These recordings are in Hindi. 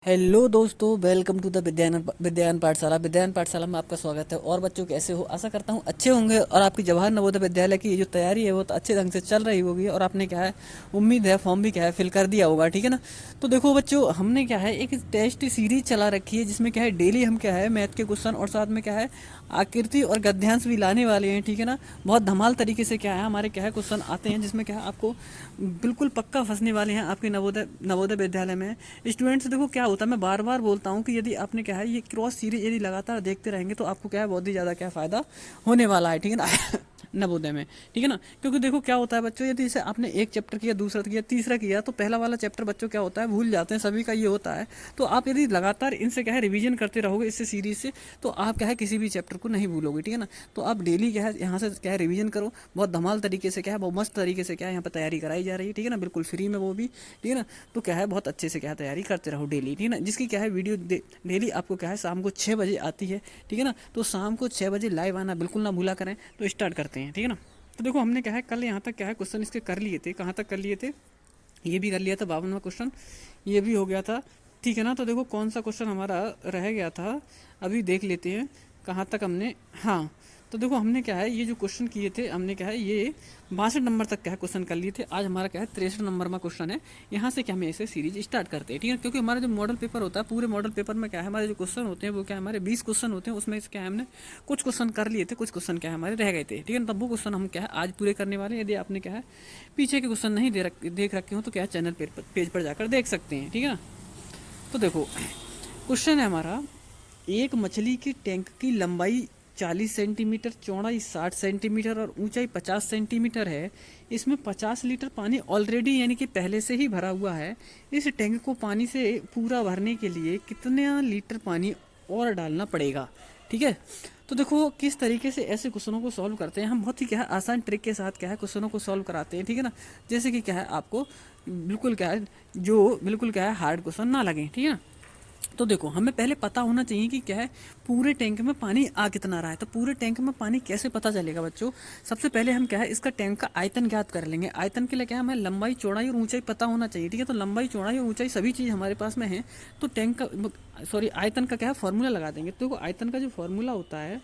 हेलो दोस्तों, वेलकम टू द विद्यायन पाठशाला। विद्यायन पाठशाला में आपका स्वागत है। और बच्चों कैसे हो? आशा करता हूँ अच्छे होंगे और आपकी जवाहर नवोदय विद्यालय की ये जो तैयारी है वो तो अच्छे ढंग से चल रही होगी। और आपने क्या है, उम्मीद है फॉर्म भी क्या है फिल कर दिया होगा, ठीक है ना। तो देखो बच्चों, हमने क्या है एक टेस्ट सीरीज चला रखी है जिसमें क्या है डेली हम क्या है मैथ के क्वेश्चन और साथ में क्या है आकृति और गद्यांश भी लाने वाले हैं, ठीक है ना। बहुत धमाल तरीके से क्या है हमारे क्या है क्वेश्चन आते हैं जिसमें क्या है आपको बिल्कुल पक्का फंसने वाले हैं आपके नवोदय नवोदय विद्यालय में। स्टूडेंट्स देखो क्या होता है, मैं बार बार बोलता हूँ कि यदि आपने क्या है ये क्रॉस सीरीज यदि लगातार देखते रहेंगे तो आपको क्या है बहुत ही ज़्यादा क्या फ़ायदा होने वाला है, ठीक है ना। नवोदय में, ठीक है ना। क्योंकि देखो क्या होता है बच्चों, यदि इसे आपने एक चैप्टर किया, दूसरा किया, तीसरा किया, तो पहला वाला चैप्टर बच्चों क्या होता है भूल जाते हैं, सभी का ये होता है। तो आप यदि लगातार इनसे क्या है रिवीजन करते रहोगे इससे सीरीज से, तो आप क्या है किसी भी चैप्टर को नहीं भूलोगे, ठीक है ना। तो आप डेली क्या है यहाँ से क्या है रिवीजन करो। बहुत धमाल तरीके से क्या है, बहुत मस्त तरीके से क्या है यहाँ पर तैयारी कराई जा रही है, ठीक है ना, बिल्कुल फ्री में वो भी, ठीक है ना। तो क्या है बहुत अच्छे से क्या है तैयारी करते रहो डेली, ठीक है ना। जिसकी क्या है वीडियो डेली आपको क्या है शाम को 6 बजे आती है, ठीक है ना। तो शाम को 6 बजे लाइव आना बिल्कुल ना भूला करें। तो स्टार्ट करते हैं, ठीक है ना। तो देखो हमने क्या है कल यहाँ तक क्या है क्वेश्चन इसके कर लिए थे। कहाँ तक कर लिए थे? ये भी कर लिया था 52वां क्वेश्चन, ये भी हो गया था, ठीक है ना। तो देखो कौन सा क्वेश्चन हमारा रह गया था, अभी देख लेते हैं कहाँ तक हमने। हाँ, तो देखो हमने क्या है ये जो क्वेश्चन किए थे हमने क्या है ये 62 नंबर तक क्या है क्वेश्चन कर लिए थे। आज हमारा क्या है 63 नंबर में क्वेश्चन है। यहाँ से क्या हम ऐसे सीरीज स्टार्ट करते हैं, ठीक है। क्योंकि हमारा जो मॉडल पेपर होता है, पूरे मॉडल पेपर में क्या है हमारे जो क्वेश्चन होते हैं वो क्या है हमारे 20 क्वेश्चन होते हैं। उसमें से क्या है हमने कुछ क्वेश्चन कर लिए थे, कुछ क्वेश्चन क्या है हमारे रह गए थे, ठीक है ना। तब वो क्वेश्चन हम क्या है आज पूरे करने वाले हैं। यदि आपने क्या है पीछे के क्वेश्चन नहीं देख रखे हो तो क्या है चैनल पेज पर जाकर देख सकते हैं, ठीक है ना। तो देखो क्वेश्चन है हमारा, एक मछली की टैंक की लंबाई 40 सेंटीमीटर, चौड़ाई 60 सेंटीमीटर और ऊंचाई 50 सेंटीमीटर है। इसमें 50 लीटर पानी ऑलरेडी यानी कि पहले से ही भरा हुआ है। इस टैंक को पानी से पूरा भरने के लिए कितना लीटर पानी और डालना पड़ेगा, ठीक है। तो देखो किस तरीके से ऐसे क्वेश्चनों को सॉल्व करते हैं हम, बहुत ही क्या है आसान ट्रिक के साथ क्या है क्वेश्चनों को सॉल्व कराते हैं, ठीक है ना। जैसे कि क्या है आपको बिल्कुल क्या है जो बिल्कुल क्या है हार्ड क्वेश्चन ना लगे, ठीक है ना। तो देखो हमें पहले पता होना चाहिए कि क्या है पूरे टैंक में पानी आ कितना रहा है। तो पूरे टैंक में पानी कैसे पता चलेगा बच्चों? सबसे पहले हम क्या है इसका टैंक का आयतन ज्ञात कर लेंगे। आयतन के लिए क्या है हमें लंबाई चौड़ाई और ऊंचाई पता होना चाहिए, ठीक है। तो लंबाई चौड़ाई और ऊंचाई सभी चीज़ हमारे पास में है। तो टैंक का सॉरी आयतन का क्या है फॉर्मूला लगा देंगे। तो देखो आयतन का जो फॉर्मूला होता है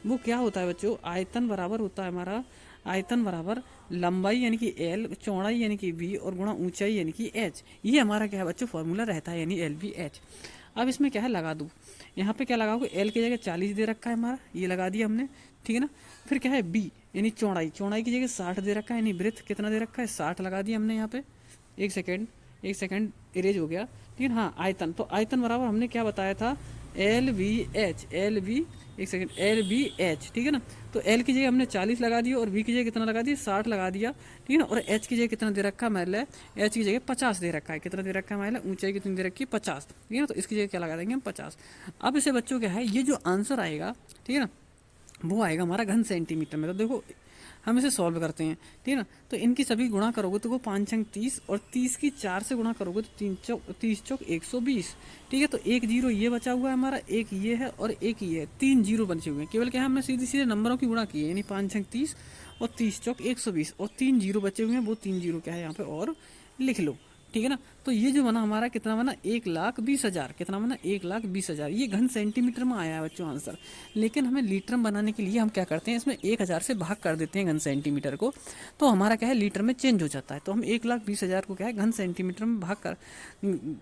वो क्या होता है बच्चों, आयतन बराबर होता है हमारा, आयतन बराबर लंबाई यानी कि एल, चौड़ाई यानी कि वी और गुणा ऊंचाई यानी कि एच। ये हमारा क्या है बच्चों फॉर्मूला रहता है, यानी एल वी एच। अब इसमें क्या है लगा दूँ, यहाँ पे क्या लगाओगे, एल की जगह 40 दे रखा है हमारा, ये लगा दिया हमने, ठीक है ना। फिर क्या है बी यानी चौड़ाई, चौड़ाई की जगह 60 दे रखा है, यानी ब्रेथ कितना दे रखा है 60 लगा दिया हमने यहाँ पे। एक सेकेंड, एक सेकेंड, इरेज हो गया, ठीक है। हाँ आयतन, तो आयतन बराबर हमने क्या बताया था, L V H, L V, एक सेकेंड, एल बी एच, ठीक है ना। तो एल की जगह हमने 40 लगा दिया और बी की जगह कितना लगा दिया 60 लगा दिया, ठीक है ना। और एच की जगह कितना दे रखा है हमारे, एच की जगह 50 दे रखा है, कितना दे रखा है हमारे, ऊंचाई कितनी दे रखी है 50, ठीक है ना। तो इसकी जगह क्या लगा देंगे हम 50। अब इसे बच्चों क्या है ये जो आंसर आएगा, ठीक है ना, वो आएगा हमारा घन सेंटीमीटर में। तो देखो हम इसे सॉल्व करते हैं, ठीक है ना। तो इनकी सभी गुणा करोगे तो वो 5 छंग 30 और 30 की 4 से गुणा करोगे तो 30 चौक 120, ठीक है। तो एक जीरो ये बचा हुआ है हमारा, एक ये है और एक ये है, 3 जीरो बचे हुए हैं। केवल क्या है हमने सीधे सीधे नंबरों की गुणा की है, यानी 5 छंग 30 और 30 चौक 120 और 3 जीरो बचे हुए हैं, वो 3 जीरो क्या है यहाँ पे और लिख लो, ठीक है ना। तो ये जो बना हमारा कितना बना 1,20,000, कितना बना 1,20,000। ये घन सेंटीमीटर में आया है बच्चों आंसर। लेकिन हमें लीटर में बनाने के लिए हम क्या करते हैं इसमें 1,000 से भाग कर देते हैं घन सेंटीमीटर को, तो हमारा क्या है लीटर में चेंज हो जाता है। तो हम 1,20,000 को क्या है घन सेंटीमीटर में भाग कर,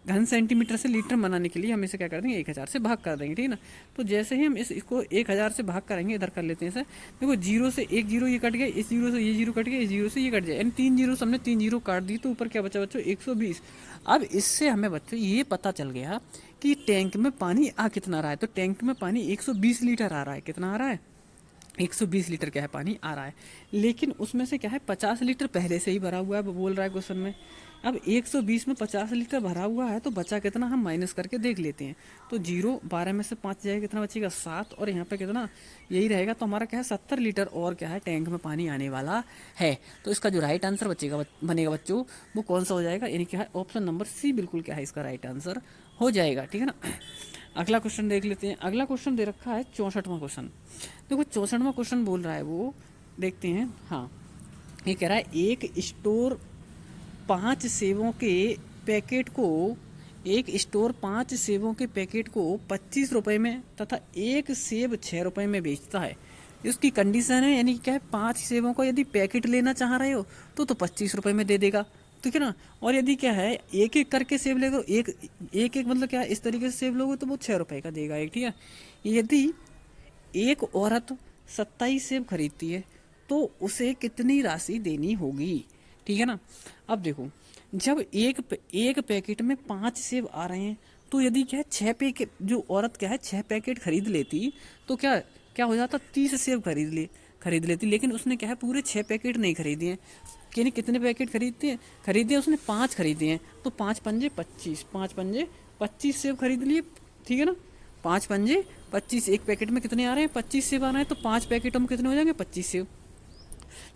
घन सेंटीमीटर से लीटर बनाने के लिए हम इसे क्या कर देंगे 1,000 से भाग कर देंगे, ठीक है ना। तो जैसे ही हम इसको 1,000 से भाग करेंगे, इधर कर लेते हैं इसे, देखो जीरो से एक जीरो ये कट गया, इस जीरो से ये जीरो कट गया, इस जीरो से ये कट जाए, यानी 3 जीरो से हमने 3 जीरो काट दी, तो ऊपर क्या बचा बच्चों 120। अब इससे हमें बच्चों ये पता चल गया कि टैंक में पानी आ कितना रहा है। तो टैंक में पानी 120 लीटर आ रहा है, कितना आ रहा है 120 लीटर क्या है पानी आ रहा है। लेकिन उसमें से क्या है 50 लीटर पहले से ही भरा हुआ है, वो बोल रहा है क्वेश्चन में। अब 120 में 50 लीटर भरा हुआ है तो बचा कितना हम माइनस करके देख लेते हैं। तो जीरो 12 में से 5 जाएगा, कितना बचेगा 7, और यहाँ पे कितना यही रहेगा। तो हमारा क्या है 70 लीटर और क्या है टैंक में पानी आने वाला है। तो इसका जो राइट आंसर बनेगा बच्चों वो कौन सा हो जाएगा, यानी क्या है ऑप्शन नंबर सी बिल्कुल क्या है इसका राइट आंसर हो जाएगा, ठीक है ना। अगला क्वेश्चन देख लेते हैं। अगला क्वेश्चन दे रखा है 64वां क्वेश्चन। देखो 64वां क्वेश्चन बोल रहा है वो, देखते हैं। हाँ, ये कह रहा है एक स्टोर 5 सेवों के पैकेट को एक स्टोर 5 सेबों के पैकेट को 25 रुपए में तथा एक सेब 6 रुपए में बेचता है। इसकी कंडीशन है, यानी क्या है, 5 सेबों का यदि पैकेट लेना चाह रहे हो तो 25 रुपए में दे देगा, ठीक है ना। और यदि क्या है, एक एक करके सेब लेगा, एक एक एक मतलब क्या है, इस तरीके से सेब लोगे तो वो 6 रुपए का देगा एक, ठीक है। यदि एक औरत 27 सेब खरीदती है तो उसे कितनी राशि देनी होगी, ठीक है ना। अब देखो, जब एक पैकेट में 5 सेब आ रहे हैं तो यदि क्या है 6 पैकेट, जो औरत क्या है 6 पैकेट खरीद लेती तो क्या क्या हो जाता, 30 सेब खरीद लेती। लेकिन उसने क्या है पूरे 6 पैकेट नहीं खरीदे हैं, यानी कितने पैकेट खरीदे उसने 5 खरीदे हैं, तो 5 पंजे 25, 5 पंजे 25 सेब खरीद लिए, ठीक है ना। 5 पंजे 25, एक पैकेट में कितने आ रहे हैं, 25 सेब आ रहे हैं, तो 5 पैकेटों में कितने हो जाएंगे, 25 सेब,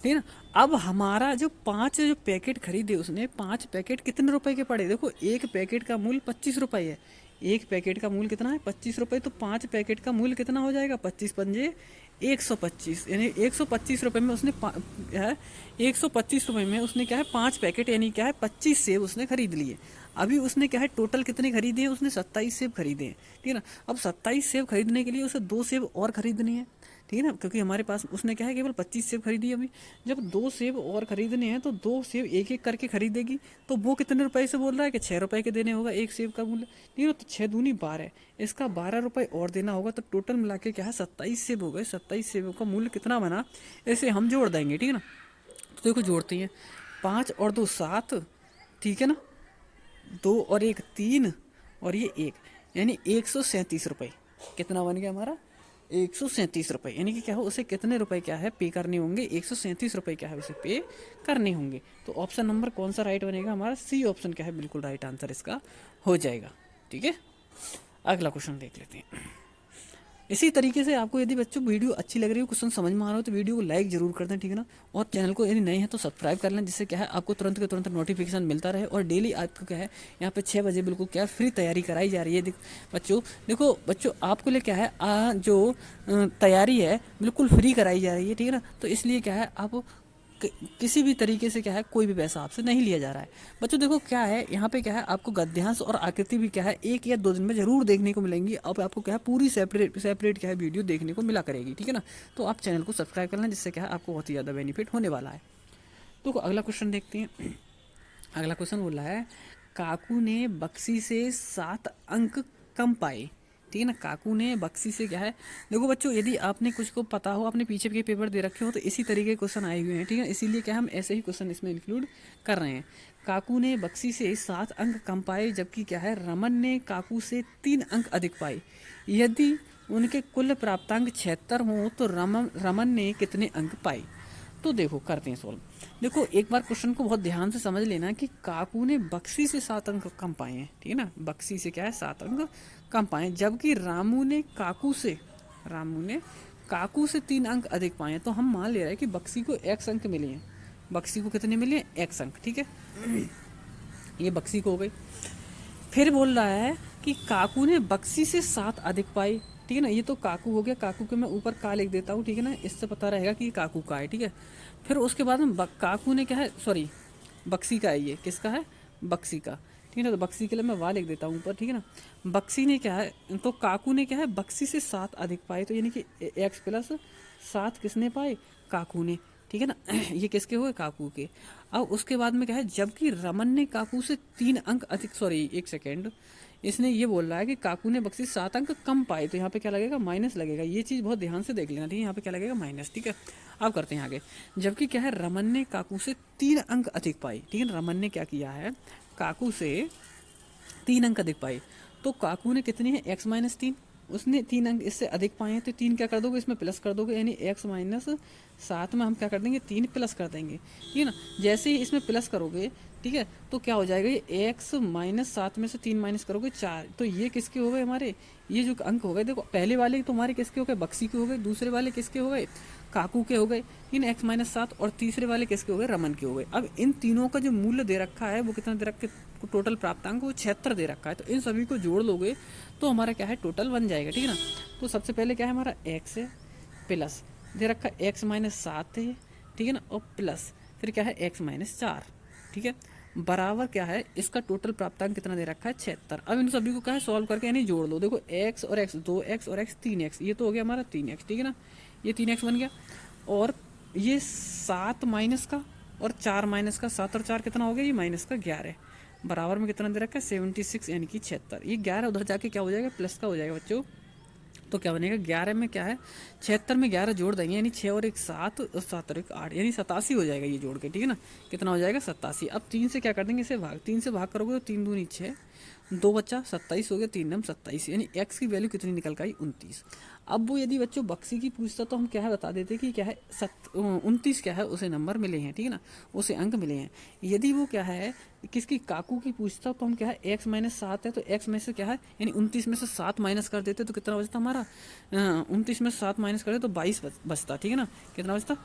ठीक है ना। अब हमारा जो 5 जो पैकेट खरीदे उसने, 5 पैकेट कितने रुपए के पड़े, देखो एक पैकेट का मूल्य 25 रुपए है, एक पैकेट का मूल्य कितना है 25 रुपए, तो 5 पैकेट का मूल्य कितना हो जाएगा, 25 पंजे 125, यानी 125 रुपए में उसने है 125 रुपए में उसने क्या है 5 पैकेट, यानी क्या है 25 सेब उसने खरीद लिए। अभी उसने क्या है टोटल कितने खरीदे हैं, उसने 27 सेब खरीदे हैं, ठीक है ना। अब 27 सेब खरीदने के लिए उसे 2 सेब और खरीदनी है, ठीक है ना, क्योंकि हमारे पास उसने क्या है केवल 25 सेब खरीदी अभी। जब 2 सेब और खरीदने हैं तो 2 सेब एक एक करके खरीदेगी, तो वो कितने रुपए से बोल रहा है कि 6 रुपए के देने होगा एक सेब का मूल्य, ठीक है। तो 6 दूनी 12, इसका 12 रुपए और देना होगा, तो टोटल मिला के क्या है 27 सेब हो गए। 27 सेबों का मूल्य कितना बना, ऐसे हम जोड़ देंगे, ठीक है ना। तो देखो जोड़ते हैं, 5 और 2 7, ठीक है ना, 2 और 1 3, और ये 1, यानी 137 रुपये कितना बन गया हमारा, 137 रुपये, यानी कि क्या हो उसे कितने रुपए क्या है पे करने होंगे, 137 रुपये क्या है उसे पे करने होंगे। तो ऑप्शन नंबर कौन सा राइट बनेगा हमारा, सी ऑप्शन क्या है बिल्कुल राइट आंसर इसका हो जाएगा, ठीक है। अगला क्वेश्चन देख लेते हैं। इसी तरीके से आपको यदि बच्चों वीडियो अच्छी लग रही हो, क्वेश्चन समझ में आ रहा हो, तो वीडियो को लाइक जरूर कर दें, ठीक है ना। और चैनल को यदि नए हैं तो सब्सक्राइब कर लें, जिससे क्या है आपको तुरंत के तुरंत नोटिफिकेशन मिलता रहे। और डेली आपको क्या है यहाँ पे 6 बजे बिल्कुल क्या है फ्री तैयारी कराई जा रही है। बच्चों देखो, बच्चों आपको लिए क्या है जो तैयारी है बिल्कुल फ्री कराई जा रही है, ठीक है ना। तो इसलिए क्या है आप किसी भी तरीके से क्या है कोई भी पैसा आपसे नहीं लिया जा रहा है। बच्चों देखो क्या है यहाँ पे क्या है आपको गद्यांश और आकृति भी क्या है 1 या 2 दिन में जरूर देखने को मिलेंगी। अब आपको क्या है पूरी सेपरेट क्या है वीडियो देखने को मिला करेगी, ठीक है ना। तो आप चैनल को सब्सक्राइब कर लें, जिससे क्या है आपको बहुत ही ज़्यादा बेनिफिट होने वाला है। तो अगला क्वेश्चन देखते हैं। अगला क्वेश्चन बोला है, काकू ने बक्सी से 7 अंक कम पाए, ठीक है ना। काकू ने बक्सी से क्या है, देखो बच्चों यदि आपने कुछ को पता हो, आपने पीछे के पेपर दे रखे हो, तो इसी तरीके के क्वेश्चन आए हुए हैं, ठीक है। इसीलिए क्या हम ऐसे ही क्वेश्चन इसमें इंक्लूड कर रहे हैं। काकू ने बक्सी से 7 अंक कम पाए, जबकि क्या है रमन ने काकू से 3 अंक अधिक पाए। यदि उनके कुल प्राप्तांक 76 हों तो रमन ने कितने अंक पाए। तो देखो करते हैं सोल्व। देखो एक बार क्वेश्चन को बहुत ध्यान से समझ लेना कि काकू ने बक्सी से 7 अंक कम पाए हैं, ठीक है ना। बक्सी से क्या है 7 अंक कम पाए, जबकि रामू ने काकू से 3 अंक अधिक पाए हैं। तो हम मान ले रहे हैं कि बक्सी को x अंक मिले हैं। बक्सी को कितने मिले हैं, x अंक, ठीक है। ये बक्सी को हो गई। फिर बोल रहा है कि काकू ने बक्सी से 7 अधिक पाई, ठीक है ना। ये तो काकू हो गया, काकू के मैं ऊपर का लिख देता हूँ, ठीक है ना, इससे पता रहेगा कि काकू का है, ठीक है। फिर उसके बाद में काकू ने क्या है, सॉरी बक्सी का है, ये किसका है, बक्सी का, ठीक है ना। तो बक्सी के लिए मैं वाह लिख देता हूँ ऊपर, ठीक है ना। बक्सी ने क्या है, तो काकू ने क्या है बक्सी से 7 अधिक पाए, तो यानी कि x प्लस 7 किसने पाए, काकू ने, ठीक है ना। ये किसके हुए, काकू के। अब उसके बाद में क्या है, जबकि रमन ने काकू से 3 अंक अधिक, सॉरी एक सेकेंड, इसने ये बोल रहा है कि काकू ने बक्सी 7 अंक कम पाए, तो यहाँ पे क्या लगेगा, माइनस लगेगा। ये चीज़ बहुत ध्यान से देख लेना, ठीक है। यहाँ पे क्या लगेगा, माइनस, ठीक है। अब करते हैं आगे। जबकि क्या है रमन ने काकू से 3 अंक अधिक पाए, ठीक है। रमन ने क्या किया है, काकू से 3 अंक अधिक पाए, तो काकू ने कितने हैं, x माइनस 3, उसने 3 अंक इससे अधिक पाए हैं, तो 3 क्या कर दोगे, इसमें प्लस कर दोगे, यानी x माइनस 7 में हम क्या कर देंगे, 3 प्लस कर देंगे, ठीक है ना। जैसे ही इसमें प्लस करोगे, ठीक है, तो क्या हो जाएगा, ये x माइनस 7 में से 3 माइनस करोगे 4, तो ये किसके हो गए हमारे, ये जो अंक हो गए, देखो पहले वाले तुम्हारे किसके हो गए, बक्सी के हो गए, दूसरे वाले किसके हो गए, काकू के हो गए, इन x माइनस 7, और तीसरे वाले किसके हो गए, रमन के हो गए। अब इन तीनों का जो मूल्य दे रखा है वो कितना दे रखा है, टोटल प्राप्तांक वो 76 दे रखा है, तो इन सभी को जोड़ लोगे तो हमारा क्या है टोटल बन जाएगा, ठीक है ना। तो सबसे पहले क्या है हमारा x है, प्लस दे रखा है x माइनस 7 है, ठीक है ना, और प्लस फिर क्या है x माइनस 4, ठीक है। बराबर क्या है, इसका टोटल प्राप्तांक कितना दे रखा है 76। अब इन सभी को क्या है सॉल्व करके यानी जोड़ दो। देखो x और x, 2x और x 3x, ये तो हो गया हमारा 3x, ठीक है ना, ये 3x बन गया। और ये 7 माइनस का और 4 माइनस का, 7 और 4 कितना हो गया, ये माइनस का 11, बराबर में कितना दे रखा है 76 यानी कि 76। ये 11 उधर जाके क्या हो जाएगा, प्लस का हो जाएगा बच्चों। तो क्या बनेगा, 11 में क्या है 76 में 11 जोड़ देंगे यानी 6 और 1 7 और 7 और 1 8 यानी 87 हो जाएगा ये जोड़ के, ठीक है ना। कितना हो जाएगा 87। अब 3 से क्या कर देंगे, इसे भाग, 3 से भाग करोगे तो 3 दूनी 6, 2 बच्चा 27 हो गया, 3 नम 27 यानी x की वैल्यू कितनी निकल के आई 29। अब वो यदि बच्चों बक्सी की पूछता तो हम क्या है बता देते कि क्या है 29 क्या है उसे नंबर मिले हैं, ठीक है ना, उसे अंक मिले हैं। यदि वो क्या है किसकी काकू की पूछता तो हम क्या है x माइनस 7 है तो x में से क्या है यानी 29 में से 7 माइनस कर देते तो कितना बचता हमारा 29 में से 7 माइनस कर दे तो 22 बचता, ठीक है ना, कितना बचता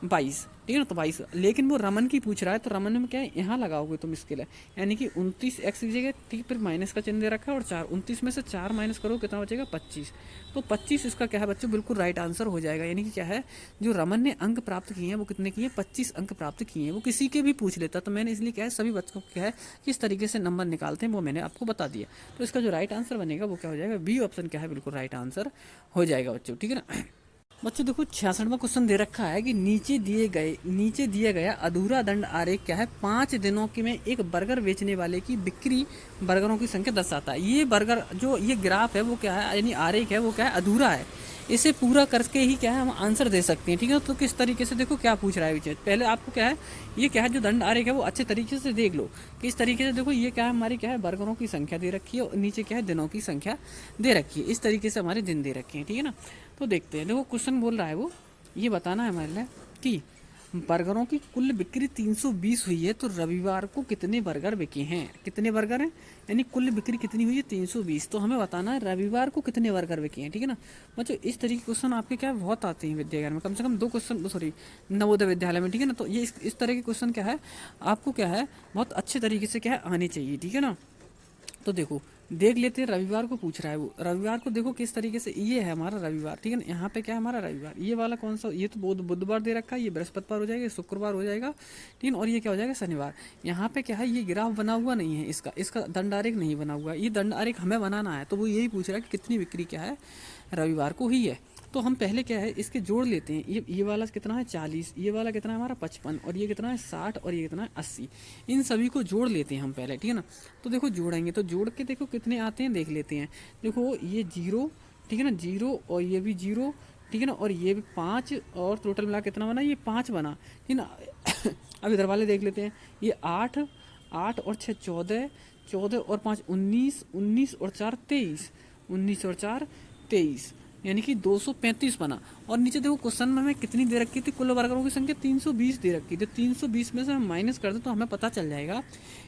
22, ठीक है ना, तो 22। लेकिन वो रमन की पूछ रहा है तो रमन में क्या है यहाँ लगाओगे तुम इसके लिए, यानी कि 29 x की जगह ठीक फिर माइनस का चिन्ह दे रखा है और 4, 29 में से 4 माइनस करो कितना बचेगा 25। तो 25 इसका क्या है बच्चों बिल्कुल राइट आंसर हो जाएगा। यानी कि क्या है जो रमन ने अंक प्राप्त किए हैं वो कितने किए, 25 अंक प्राप्त किए हैं। वो किसी के भी पूछ लेता तो मैंने इसलिए क्या है सभी बच्चों को क्या है किस तरीके से नंबर निकालते हैं वो मैंने आपको बता दिया। तो इसका जो राइट आंसर बनेगा वो क्या हो जाएगा, बी ऑप्शन क्या है बिल्कुल राइट आंसर हो जाएगा बच्चों, ठीक है ना। बच्चों देखो 66वां क्वेश्चन दे रखा है कि नीचे दिया गया अधूरा दंड आरेख क्या है, 5 दिनों की में एक बर्गर बेचने वाले की बिक्री बर्गरों की संख्या दर्शाता है। ये बर्गर जो ये ग्राफ है वो क्या है यानी आरेख है वो क्या है अधूरा है, इसे पूरा करके ही क्या है हम आंसर दे सकते हैं, ठीक है। तो किस तरीके से देखो क्या पूछ रहा है विचेत, पहले आपको क्या है ये क्या है जो दंड आरेख है वो अच्छे तरीके से देख लो किस तरीके से। देखो ये क्या है हमारी क्या है बर्गरों की संख्या दे रखी है और नीचे क्या है दिनों की संख्या दे रखी है, इस तरीके से हमारे दिन दे रखे हैं, ठीक है ना। तो देखते हैं, देखो क्वेश्चन बोल रहा है वो ये बताना है हमारे लिए कि बर्गरों की कुल बिक्री 320 हुई है तो रविवार को कितने बर्गर बिके हैं, कितने बर्गर हैं यानी कुल बिक्री कितनी हुई है 320, तो हमें बताना है रविवार को कितने बर्गर बिके हैं, ठीक है ना। बच्चों इस तरीके के क्वेश्चन आपके क्या है बहुत आते हैं विद्यालय में, कम से कम 2 क्वेश्चन सॉरी नवोदय विद्यालय में, ठीक है ना। तो ये इस तरह के क्वेश्चन क्या है आपको क्या है बहुत अच्छे तरीके से क्या है आने चाहिए, ठीक है ना। तो देखो देख लेते हैं रविवार को पूछ रहा है वो, रविवार को देखो किस तरीके से, ये है हमारा रविवार, ठीक है ना। यहाँ पे क्या है हमारा रविवार, ये वाला कौन सा, ये तो बुधवार दे रखा है, ये बृहस्पतिवार हो जाएगा, ये शुक्रवार हो जाएगा, ठीक है, और ये क्या हो जाएगा शनिवार। यहाँ पे क्या है ये ग्राफ बना हुआ नहीं है, इसका दंड आरेख नहीं बना हुआ है, ये दंड आरेख हमें बनाना है। तो वो यही पूछ रहा है कि कितनी बिक्री क्या है रविवार को ही है। तो हम पहले क्या है इसके जोड़ लेते हैं, ये वाला कितना है 40, ये वाला कितना है हमारा 55 और ये कितना है 60 और ये कितना है 80, इन सभी को जोड़ लेते हैं हम पहले, ठीक है ना। तो देखो जोड़ेंगे तो जोड़ के देखो कितने आते हैं देख लेते हैं। देखो ये 0, ठीक है ना, 0 और ये भी 0, ठीक है ना, और ये भी 5 और टोटल मिला कितना बना, ये 5 बना, ठीक है ना। अब इधर वाले देख लेते हैं, ये 8 और 6 14, 14 और 5 19, 19 और 4 23, 19 और 4 23 यानी कि 235 बना। और नीचे देखो क्वेश्चन में हमें कितनी दे रखी थी कुल बर्गरों की संख्या 320 दे रखी थी, 320 में से हम माइनस कर दें तो हमें पता चल जाएगा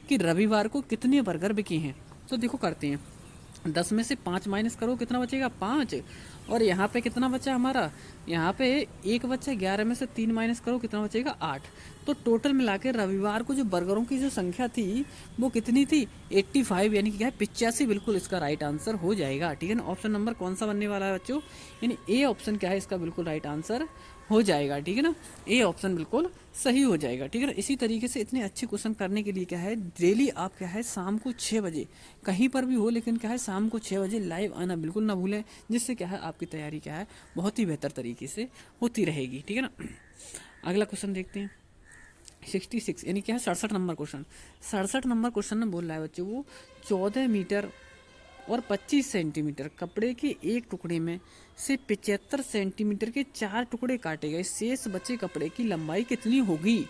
कि रविवार को कितने बर्गर बिके हैं। तो देखो करते हैं, 10 में से 5 माइनस करो कितना बचेगा 5, और यहाँ पे कितना बचा हमारा, यहाँ पे 1 बचा, 11 में से 3 माइनस करो कितना बचेगा 8। तो टोटल मिला के रविवार को जो बर्गरों की जो संख्या थी वो कितनी थी 85 यानी कि क्या है 85 बिल्कुल इसका राइट आंसर हो जाएगा, ठीक है ना। ऑप्शन नंबर कौन सा बनने वाला है बच्चों, यानी ए ऑप्शन क्या है इसका बिल्कुल राइट आंसर हो जाएगा, ठीक है ना, ए ऑप्शन बिल्कुल सही हो जाएगा, ठीक है ना। इसी तरीके से इतने अच्छे क्वेश्चन करने के लिए क्या है डेली आप क्या है शाम को 6 बजे कहीं पर भी हो लेकिन क्या है शाम को 6 बजे लाइव आना बिल्कुल ना भूलें, जिससे क्या है आपकी तैयारी क्या है बहुत ही बेहतर तरीके से होती रहेगी, ठीक है ना। अगला क्वेश्चन देखते हैं 66 यानी क्या है 67 नंबर क्वेश्चन। 67 नंबर क्वेश्चन में बोल रहा है बच्चों वो 14 मीटर और 25 सेंटीमीटर कपड़े के एक टुकड़े में से 75 सेंटीमीटर के 4 टुकड़े काटे गए, शेष बचे कपड़े की लंबाई कितनी होगी।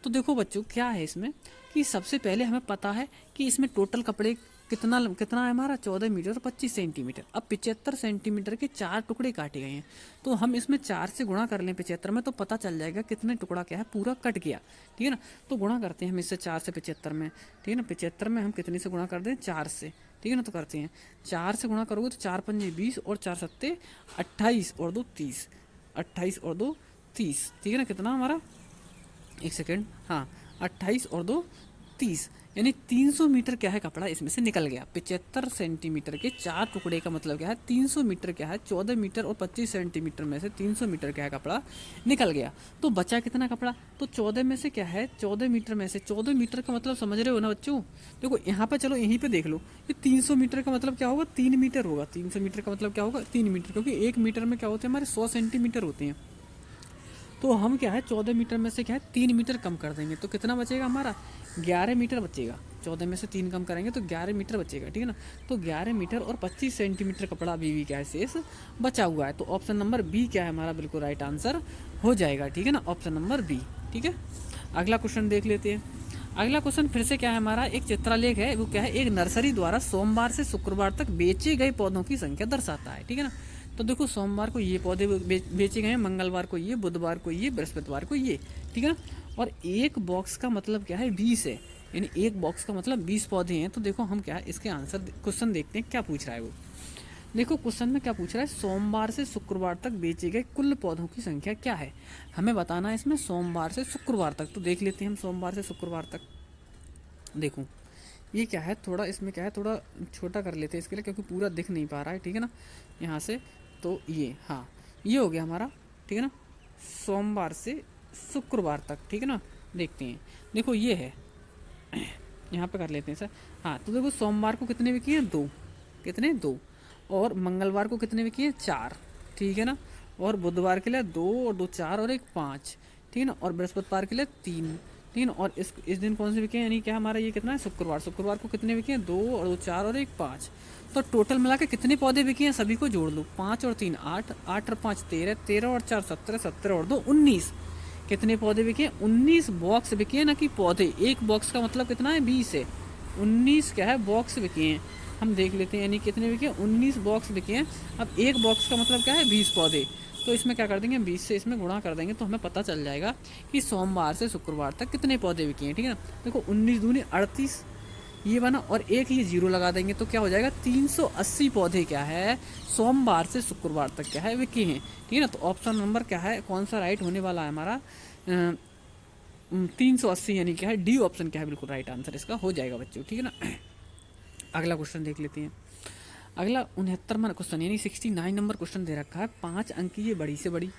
तो देखो बच्चों क्या है इसमें कि सबसे पहले हमें पता है कि इसमें टोटल कपड़े कितना है हमारा 14 मीटर और 25 सेंटीमीटर। अब 75 सेंटीमीटर के 4 टुकड़े काटे गए हैं तो हम इसमें 4 से गुणा कर लें 75 में तो पता चल जाएगा कितने टुकड़ा क्या है पूरा कट गया, ठीक है ना। तो गुणा करते हैं हम इससे 4 से 75 में, ठीक है ना। 75 में हम कितने से गुणा कर दें 4 से, ठीक है ना। तो करते हैं 4 से गुणा करोगे तो 4 पंजे 20 और 4 सत्ते 28 और 2 30, 28 और 2 30, ठीक है ना। कितना हमारा 1 सेकेंड, हाँ 28 और 2 30 यानी 300 मीटर क्या है कपड़ा इसमें से निकल गया। 75 सेंटीमीटर के 4 टुकड़े का मतलब क्या है, 300 मीटर क्या है, 14 मीटर और 25 सेंटीमीटर में से 300 मीटर क्या है कपड़ा निकल गया। तो बचा कितना कपड़ा, तो 14 में से क्या है, 14 मीटर में से 14 मीटर का मतलब समझ रहे हो ना बच्चों। देखो यहाँ पे चलो यहीं पे देख लो, ये 300 मीटर का मतलब क्या होगा, 3 मीटर होगा। 300 मीटर का मतलब क्या होगा, 3 मीटर, क्योंकि 1 मीटर में क्या होते हैं हमारे 100 सेंटीमीटर होते हैं। तो हम क्या है 14 मीटर में से क्या है 3 मीटर कम कर देंगे, तो कितना बचेगा हमारा, 11 मीटर बचेगा। 14 में से 3 कम करेंगे तो 11 मीटर बचेगा, ठीक है ना। तो 11 मीटर और 25 सेंटीमीटर कपड़ा अभी भी क्या है शेष बचा हुआ है। तो ऑप्शन नंबर बी क्या है हमारा बिल्कुल राइट आंसर हो जाएगा, ठीक है ना, ऑप्शन नंबर बी। ठीक है, अगला क्वेश्चन देख लेते हैं। अगला क्वेश्चन फिर से क्या है हमारा, एक चित्रालेख है, वो क्या है, एक नर्सरी द्वारा सोमवार से शुक्रवार तक बेचे गए पौधों की संख्या दर्शाता है, ठीक है ना। तो देखो सोमवार को ये पौधे बेचे गए हैं, मंगलवार को ये, बुधवार को ये, बृहस्पतिवार को ये, ठीक है ना। और एक बॉक्स का मतलब क्या है 20 है, यानी एक बॉक्स का मतलब 20 पौधे हैं। तो देखो हम क्या है इसके आंसर क्वेश्चन देखते हैं क्या पूछ रहा है वो। देखो क्वेश्चन में क्या पूछ रहा है, सोमवार से शुक्रवार तक बेचे गए कुल पौधों की संख्या क्या है, हमें बताना है इसमें सोमवार से शुक्रवार तक। तो देख लेते हैं हम सोमवार से शुक्रवार तक। देखो ये क्या है, थोड़ा इसमें क्या है, थोड़ा छोटा कर लेते हैं इसके लिए, क्योंकि पूरा दिख नहीं पा रहा है, ठीक है ना, यहाँ से। तो ये हाँ, ये हो गया हमारा, ठीक है ना, सोमवार से शुक्रवार तक, ठीक है ना। देखते हैं, देखो ये है, यहाँ पे कर लेते हैं सर। हाँ तो देखो सोमवार को कितने विके हैं, 2, कितने 2, और मंगलवार को कितने विके हैं, 4, ठीक है ना, और बुधवार के लिए 2 और 2 4 और 1 5, ठीक है ना, और बृहस्पतिवार के लिए 3, ठीक है ना। और इस दिन कौन से विके हैं, यानी क्या हमारा ये कितना है, शुक्रवार। शुक्रवार को कितने विके हैं, 2 और 2 4 और 1 5। तो टोटल मिला के कितने पौधे बिके हैं सभी को जोड़ लो, 5 और 3 8, 8 और 5 13, 13 और 4 17, 17 और 2 19। कितने पौधे बिके हैं, 19 बॉक्स बिके हैं, ना कि पौधे। एक बॉक्स का मतलब कितना है, 20 है, 19 क्या है बॉक्स बिके हैं। हम देख लेते हैं, यानी कितने बिके हैं, 19 बॉक्स बिके हैं। अब एक बॉक्स का मतलब क्या है, 20 पौधे। तो इसमें क्या कर देंगे, 20 से इसमें गुणा कर देंगे, तो हमें पता चल जाएगा कि सोमवार से शुक्रवार तक कितने पौधे बिके हैं, ठीक है ना। देखो 19 दूनी 38 ये बना, और एक ये जीरो लगा देंगे तो क्या हो जाएगा, 380 पौधे क्या है सोमवार से शुक्रवार तक क्या है विके हैं, ठीक है ना। तो ऑप्शन नंबर क्या है, कौन सा राइट होने वाला है हमारा, 380, यानी क्या है डी ऑप्शन क्या है बिल्कुल राइट आंसर इसका हो जाएगा बच्चों, ठीक है ना। अगला क्वेश्चन देख लेते हैं। अगला 69वां क्वेश्चन, यानी 69 नंबर क्वेश्चन दे रखा है, 5 अंक की ये बड़ी से बड़ी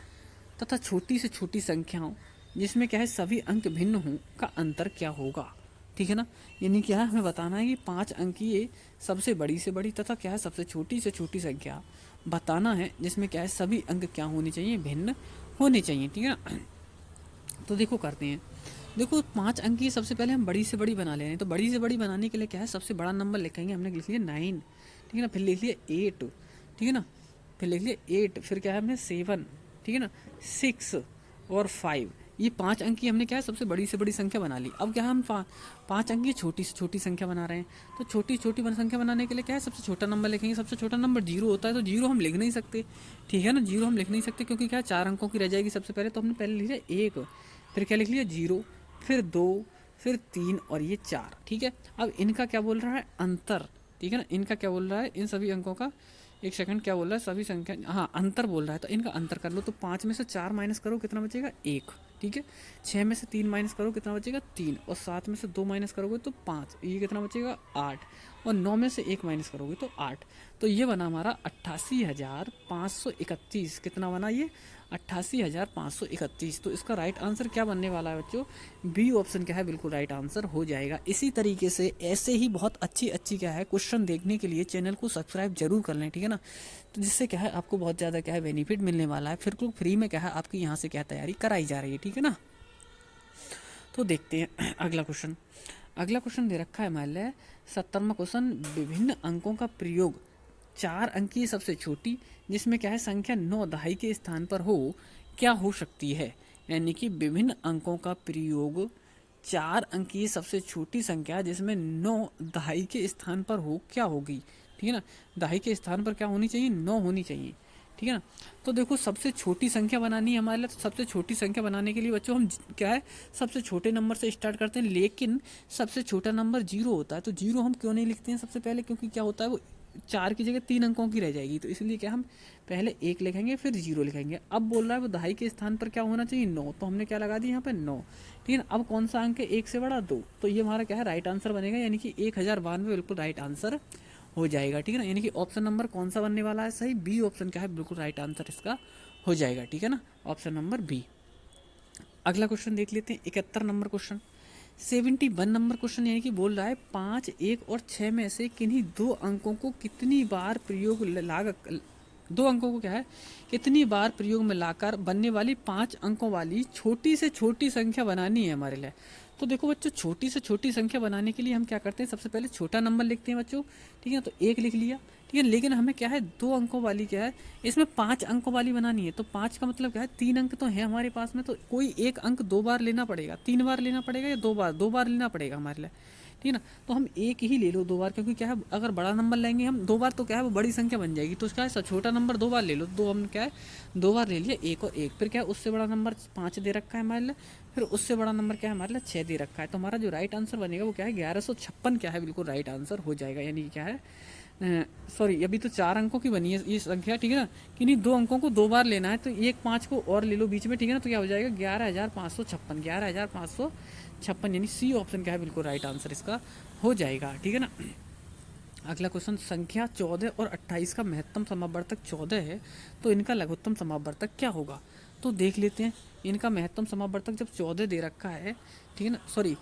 तथा छोटी से छोटी संख्याओं जिसमें क्या है सभी अंक भिन्न हों का अंतर क्या होगा, ठीक है ना। यानी क्या है हमें बताना है कि 5 अंक की ये सबसे बड़ी से बड़ी तथा क्या है सबसे छोटी से छोटी संख्या बताना है, जिसमें क्या है सभी अंक क्या होने चाहिए, भिन्न होने चाहिए, ठीक है ना। तो देखो करते हैं, देखो 5 अंक की सबसे पहले हम बड़ी से बड़ी बना ले रहे हैं। तो बड़ी से बड़ी बनाने के लिए क्या है, सबसे बड़ा नंबर लिखेंगे, हमने लिख लिया 9, ठीक है ना, फिर लिख लिया 8, ठीक है ना, फिर लिख लिया 8, फिर क्या है हमने 7, ठीक है ना, 6 और 5। ये 5 अंक की हमने क्या है सबसे बड़ी से बड़ी संख्या बना ली। अब क्या है हम 5 अंक की छोटी से छोटी संख्या बना रहे हैं। तो छोटी छोटी संख्या बनाने के लिए क्या है, सबसे छोटा नंबर लिखेंगे। सबसे छोटा नंबर 0 होता है, तो 0 हम लिख नहीं सकते, ठीक है ना, 0 हम लिख नहीं सकते, क्योंकि क्या है 4 अंकों की रह जाएगी सबसे पहले। तो हमने पहले लिख लिया 1, फिर क्या लिख लिया 0, फिर 2, फिर 3 और ये 4, ठीक है। अब इनका क्या बोल रहा है, अंतर, ठीक है ना, इनका क्या बोल रहा है, इन सभी अंकों का, एक सेकंड, क्या बोल रहा है, सभी संख्या, हाँ अंतर बोल रहा है। तो इनका अंतर कर लो, तो 5 में से 4 माइनस करो कितना बचेगा, 1, ठीक है। 6 में से 3 माइनस करो कितना बचेगा, 3, और 7 में से 2 माइनस करोगे तो 5, ये कितना बचेगा 8, और 9 में से 1 माइनस करोगे तो 8। तो ये बना हमारा 88,531, कितना बना ये, 88,531। तो इसका राइट आंसर क्या बनने वाला है बच्चों, बी ऑप्शन क्या है बिल्कुल राइट आंसर हो जाएगा। इसी तरीके से ऐसे ही बहुत अच्छी अच्छी क्या है क्वेश्चन देखने के लिए चैनल को सब्सक्राइब जरूर कर लें, ठीक है ना। तो जिससे क्या है आपको बहुत ज़्यादा क्या है बेनिफिट मिलने वाला है, फिर फ्री में क्या है आपकी यहाँ से क्या तैयारी कराई जा रही है, ठीक है ना। तो देखते हैं अगला क्वेश्चन। अगला क्वेश्चन दे रखा है हमारे लिए 70वां क्वेश्चन, विभिन्न अंकों का प्रयोग 4 अंक की सबसे छोटी जिसमें क्या है संख्या 9 दहाई के स्थान पर हो क्या हो सकती है। यानी कि विभिन्न अंकों का प्रयोग 4 अंक की सबसे छोटी संख्या जिसमें 9 दहाई के स्थान पर हो क्या होगी, ठीक है ना। दहाई के स्थान पर क्या होनी चाहिए, 9 होनी चाहिए, ठीक है ना। तो देखो सबसे छोटी संख्या बनानी है हमारे लिए, तो सबसे छोटी संख्या बनाने के लिए बच्चों हम क्या है सबसे छोटे नंबर से स्टार्ट करते हैं, लेकिन सबसे छोटा नंबर 0 होता है। तो 0 हम क्यों नहीं लिखते हैं सबसे पहले, क्योंकि क्या होता है वो 4 की जगह 3 अंकों की रह जाएगी, तो इसलिए क्या हम पहले 1 लिखेंगे फिर 0 लिखेंगे। अब बोल रहा है वो दहाई के स्थान पर क्या होना चाहिए 9, तो हमने क्या लगा दिया यहाँ पे 9, ठीक है ना। अब कौन सा अंक है 1 से बड़ा 2, तो ये हमारा क्या है राइट आंसर बनेगा, यानी कि 1092 बिल्कुल राइट आंसर हो जाएगा, ठीक है ना। यानी कि ऑप्शन नंबर कौन सा बनने वाला है सही, बी ऑप्शन क्या है बिल्कुल राइट आंसर इसका हो जाएगा, ठीक है ना, ऑप्शन नंबर बी। अगला क्वेश्चन देख लेते हैं 71 नंबर क्वेश्चन। 71 नंबर क्वेश्चन यानी कि बोल रहा है 5, 1 और 6 में से किन्हीं दो अंकों को कितनी बार प्रयोग लाग दो अंकों को क्या है कितनी बार प्रयोग में लाकर बनने वाली 5 अंकों वाली छोटी से छोटी संख्या बनानी है हमारे लिए। तो देखो बच्चों, छोटी से छोटी संख्या बनाने के लिए हम क्या करते हैं, सबसे पहले छोटा नंबर लिखते हैं बच्चों, ठीक है। तो 1 लिख लिया, ठीक है। लेकिन हमें क्या है 2 अंकों वाली क्या है, इसमें 5 अंकों वाली बनानी है। तो 5 का मतलब क्या है 3 अंक तो है हमारे पास में, तो कोई एक अंक 2 बार लेना पड़ेगा, 3 बार लेना पड़ेगा या 2 बार लेना पड़ेगा हमारे लिए, ठीक है ना। तो हम एक ही ले लो 2 बार, क्योंकि क्या है अगर बड़ा नंबर लेंगे हम 2 बार तो क्या है वो बड़ी संख्या बन जाएगी। तो क्या है छोटा नंबर 2 बार ले लो, दो हम क्या है 2 बार ले लिया, 1 और 1। फिर क्या है उससे बड़ा नंबर 5 दे रखा है हमारे लिए, फिर उससे बड़ा नंबर क्या है हमारे लिए 6 दे रखा है। तो हमारा जो राइट आंसर बनेगा वो क्या है 1156 क्या है बिल्कुल राइट आंसर हो जाएगा। यानी क्या है सॉरी, अभी तो 4 अंकों की बनी है ये संख्या, ठीक है ना, कि नहीं 2 अंकों को 2 बार लेना है, तो एक 5 को और ले लो बीच में, ठीक है ना। तो क्या हो जाएगा 11,556, 11,556, यानी सी ऑप्शन क्या है बिल्कुल राइट आंसर इसका हो जाएगा, ठीक है ना। अगला क्वेश्चन, संख्या 14 और 28 का महत्तम समावर्तक 14 है, तो इनका लघुत्तम समावर्तक क्या होगा। तो देख लेते हैं, इनका महत्तम समावर्तक जब 14 दे रखा है, ठीक है ना, सॉरी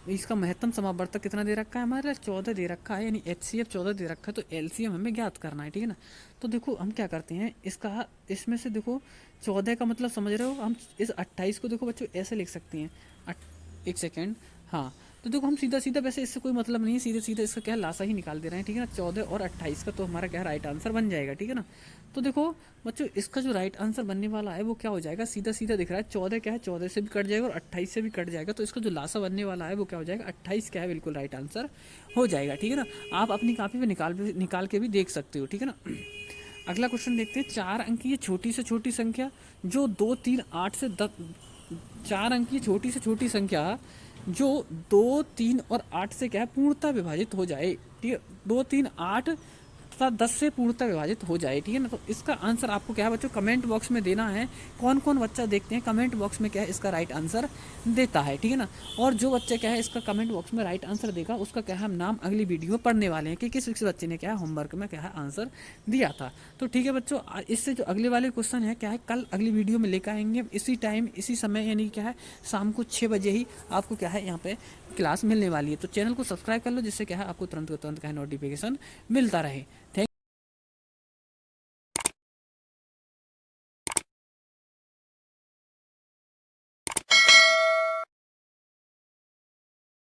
इसका महत्तम समावर्तक कितना दे रखा है हमारे 14 दे रखा है, यानी HCF 14 दे रखा है, तो LCM हमें ज्ञात करना है, ठीक है ना। तो देखो हम क्या करते हैं इसका, इसमें से देखो 14 का मतलब समझ रहे हो, हम इस 28 को देखो बच्चों ऐसे लिख सकते हैं, एक सेकेंड, हाँ। तो देखो हम सीधा सीधा, वैसे इससे कोई मतलब नहीं है, सीधे सीधे इसका क्या लासा ही निकाल दे रहे हैं, ठीक है ना। 14 और 28 का तो हमारा क्या राइट आंसर बन जाएगा, ठीक है ना। तो देखो बच्चों इसका जो राइट आंसर बनने वाला है वो क्या हो जाएगा, सीधा सीधा दिख रहा है 14 क्या है 14 से भी कट जाएगा और 28 से भी कट जाएगा, तो इसका जो लासा बनने वाला है वो क्या हो जाएगा 28 क्या है बिल्कुल राइट आंसर हो जाएगा, ठीक है ना। आप अपनी कॉपी पे निकाल के भी देख सकते हो, ठीक है ना। अगला क्वेश्चन देखते हैं, 4 अंक की छोटी से छोटी संख्या जो 2, 3, 8 से 10, 4 अंक की छोटी से छोटी संख्या जो 2, 3 और 8 से क्या है पूर्णतः विभाजित हो जाए, ठीक है। 2, 3, 8 तथा 10 से पूर्णतः विभाजित हो जाए, ठीक है ना। तो इसका आंसर आपको क्या है बच्चों कमेंट बॉक्स में देना है। कौन कौन बच्चा देखते हैं कमेंट बॉक्स में क्या है इसका राइट आंसर देता है, ठीक है ना। और जो बच्चा क्या है इसका कमेंट बॉक्स में राइट आंसर देगा उसका क्या है हम नाम अगली वीडियो में पढ़ने वाले हैं कि किस बच्चे ने क्या है होमवर्क में क्या है आंसर दिया था। तो ठीक है बच्चों, इससे जो अगले वाले क्वेश्चन है क्या है कल अगली वीडियो में लेकर आएंगे इसी टाइम इसी समय, यानी क्या है शाम को 6 बजे ही आपको क्या है यहाँ पे क्लास मिलने वाली है। तो चैनल को सब्सक्राइब कर लो जिससे क्या है आपको तुरंत तुरंत क्या है नोटिफिकेशन मिलता रहे। थैंक